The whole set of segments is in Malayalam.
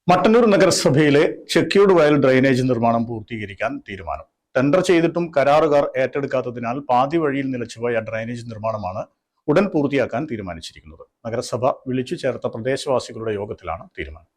മട്ടന്നൂർ നഗരസഭയിലെ ചെക്യൂർഡ് വയൽ ഡ്രെയിനേജ് നിർമ്മാണം പൂർത്തീകരിക്കാൻ തീരുമാനം. ടെൻഡർ ചെയ്തിട്ടും കരാറുകാർ ഏറ്റെടുക്കാത്തതിനാൽ പാതി വഴിയിൽ നിലച്ചുപോയ ഡ്രെയിനേജ് നിർമ്മാണമാണ് ഉടൻ പൂർത്തിയാക്കാൻ തീരുമാനിച്ചിരിക്കുന്നത്. നഗരസഭ വിളിച്ചു ചേർത്ത പ്രദേശവാസികളുടെ യോഗത്തിലാണ് തീരുമാനം.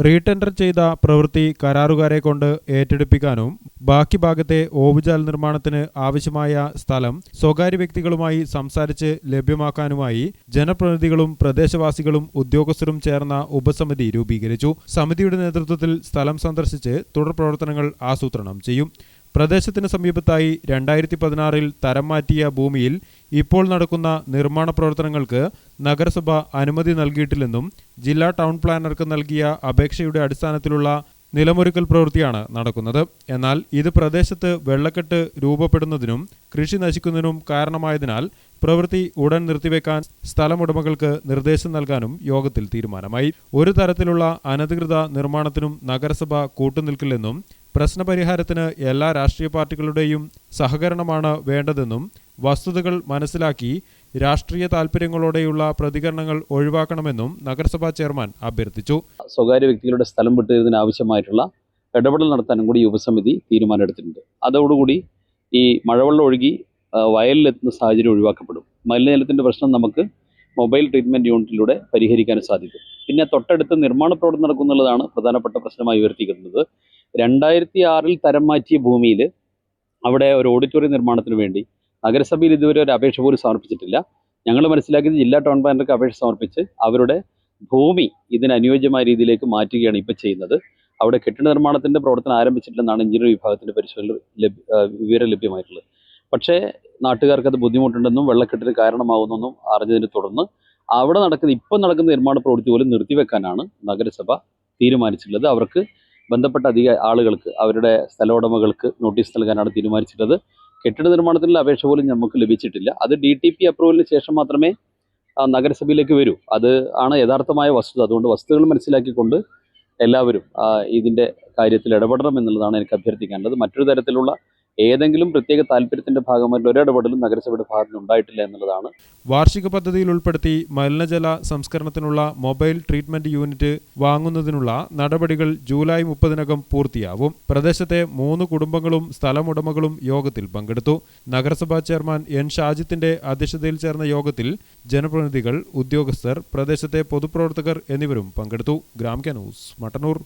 റീടെൻഡർ ചെയ്ത പ്രവൃത്തി കരാറുകാരെ കൊണ്ട് ഏറ്റെടുപ്പിക്കാനും ബാക്കി ഭാഗത്തെ ഓവുചാൽ നിർമ്മാണത്തിന് ആവശ്യമായ സ്ഥലം സ്വകാര്യ വ്യക്തികളുമായി സംസാരിച്ച് ലഭ്യമാക്കാനുമായി ജനപ്രതിനിധികളും പ്രദേശവാസികളും ഉദ്യോഗസ്ഥരും ചേർന്ന ഉപസമിതി രൂപീകരിച്ചു. സമിതിയുടെ നേതൃത്വത്തിൽ സ്ഥലം സന്ദർശിച്ച് തുടർ പ്രവർത്തനങ്ങൾ ആസൂത്രണം ചെയ്യും. പ്രദേശത്തിന് സമീപത്തായി 2016 തരം മാറ്റിയ ഭൂമിയിൽ ഇപ്പോൾ നടക്കുന്ന നിർമ്മാണ പ്രവർത്തനങ്ങൾക്ക് നഗരസഭ അനുമതി നൽകിയിട്ടില്ലെന്നും ജില്ലാ ടൗൺ പ്ലാനർക്ക് നൽകിയ അപേക്ഷയുടെ അടിസ്ഥാനത്തിലുള്ള നിലമൊരുക്കൽ പ്രവൃത്തിയാണ് നടക്കുന്നത്. എന്നാൽ ഇത് പ്രദേശത്ത് വെള്ളക്കെട്ട് രൂപപ്പെടുന്നതിനും കൃഷി നശിക്കുന്നതിനും കാരണമായതിനാൽ പ്രവൃത്തി ഉടൻ നിർത്തിവെക്കാൻ സ്ഥലമുടമകൾക്ക് നിർദ്ദേശം നൽകാനും യോഗത്തിൽ തീരുമാനമായി. ഒരു തരത്തിലുള്ള അനധികൃത നിർമ്മാണത്തിനും നഗരസഭ കൂട്ടുനിൽക്കില്ലെന്നും പ്രശ്നപരിഹാരത്തിന് എല്ലാ രാഷ്ട്രീയ പാർട്ടികളുടെയും സഹകരണമാണ് വേണ്ടതെന്നും വസ്തുതകൾ മനസ്സിലാക്കി രാഷ്ട്രീയ താൽപര്യങ്ങളോടെയുള്ള പ്രതികരണങ്ങൾ ഒഴിവാക്കണമെന്നും നഗരസഭാ ചെയർമാൻ അഭ്യർത്ഥിച്ചു. സ്വകാര്യ വ്യക്തികളുടെ സ്ഥലം വിട്ടുതരുന്നതിന് ആവശ്യമായിട്ടുള്ള ഇടപെടൽ നടത്താനും കൂടി ഉപസമിതി തീരുമാനമെടുത്തിട്ടുണ്ട്. അതോടുകൂടി ഈ മഴവെള്ളം ഒഴുകി വയലിലെത്തുന്ന സാഹചര്യം ഒഴിവാക്കപ്പെടും. മലിനജലത്തിൻ്റെ പ്രശ്നം നമുക്ക് മൊബൈൽ ട്രീറ്റ്മെൻറ്റ് യൂണിറ്റിലൂടെ പരിഹരിക്കാൻ സാധിക്കും. പിന്നെ തൊട്ടടുത്ത് നിർമ്മാണ പ്രവർത്തനം നടക്കുന്നുള്ളതാണ് പ്രധാനപ്പെട്ട പ്രശ്നമായി ഉയർത്തിക്കുന്നത്. 2006 തരം മാറ്റിയ ഭൂമിയിൽ അവിടെ ഒരു ഓഡിറ്റോറിയം നിർമ്മാണത്തിന് വേണ്ടി നഗരസഭയിൽ ഇതുവരെ ഒരു അപേക്ഷ പോലും സമർപ്പിച്ചിട്ടില്ല. ഞങ്ങൾ മനസ്സിലാക്കിയത് ജില്ലാ ടൗൺ പ്ലാനർക്ക് അപേക്ഷ സമർപ്പിച്ച് അവരുടെ ഭൂമി ഇതിന് അനുയോജ്യമായ രീതിയിലേക്ക് മാറ്റുകയാണ് ഇപ്പോൾ ചെയ്യുന്നത്. അവിടെ കെട്ടിട നിർമ്മാണത്തിൻ്റെ പ്രവർത്തനം ആരംഭിച്ചിട്ടില്ലെന്നാണ് എഞ്ചിനീയറിംഗ് വിഭാഗത്തിൻ്റെ പരിശോധന വിവരം ലഭ്യമായിട്ടുള്ളത്. പക്ഷേ നാട്ടുകാർക്ക് അത് ബുദ്ധിമുട്ടുണ്ടെന്നും വെള്ളക്കെട്ടിന് കാരണമാകുന്നെന്നും അറിഞ്ഞതിനെ തുടർന്ന് അവിടെ ഇപ്പം നടക്കുന്ന നിർമ്മാണ പ്രവൃത്തി പോലും നിർത്തിവെക്കാനാണ് നഗരസഭ തീരുമാനിച്ചിട്ടുള്ളത്. അവർക്ക് ബന്ധപ്പെട്ട ആളുകൾക്ക് അവരുടെ സ്ഥല ഉടമകൾക്ക് നോട്ടീസ് നൽകാനാണ് തീരുമാനിച്ചിട്ടുള്ളത്. കെട്ടിട നിർമ്മാണത്തിനുള്ള അപേക്ഷ പോലും നമുക്ക് ലഭിച്ചിട്ടില്ല. അത് DTP അപ്രൂവലിന് ശേഷം മാത്രമേ നഗരസഭയിലേക്ക് വരൂ. അത് ആണ് യഥാർത്ഥമായ വസ്തുത. അതുകൊണ്ട് വസ്തുതകൾ മനസ്സിലാക്കിക്കൊണ്ട് എല്ലാവരും ഇതിൻ്റെ കാര്യത്തിൽ ഇടപെടണം എന്നുള്ളതാണ് എനിക്ക് അഭ്യർത്ഥിക്കാനുള്ളത്. മറ്റൊരു തരത്തിലുള്ള ഏതെങ്കിലും പ്രത്യേക താല്പര്യത്തിന്റെ ഭാഗമായിട്ട് ഒരിടപെടലും നഗരസഭയുടെ ഭാഗത്ത് ഉണ്ടായിട്ടില്ല എന്നുള്ളതാണ്. വാർഷിക പദ്ധതിയിൽ ഉൾപ്പെടുത്തി മലിനജല സംസ്കരണത്തിനുള്ള മൊബൈൽ ട്രീറ്റ്മെന്റ് യൂണിറ്റ് വാങ്ങുന്നതിനുള്ള നടപടികൾ ജൂലൈ 30 പൂർത്തിയാവും. പ്രദേശത്തെ 3 കുടുംബങ്ങളും സ്ഥലമുടമകളും യോഗത്തിൽ പങ്കെടുത്തു. നഗരസഭാ ചെയർമാൻ N. ഷാജിത്തിന്റെ അധ്യക്ഷതയിൽ ചേർന്ന യോഗത്തിൽ ജനപ്രതിനിധികൾ, ഉദ്യോഗസ്ഥർ, പ്രദേശത്തെ പൊതുപ്രവർത്തകർ എന്നിവരും പങ്കെടുത്തു. ഗ്രാമിക ന്യൂസ്, മട്ടന്നൂർ.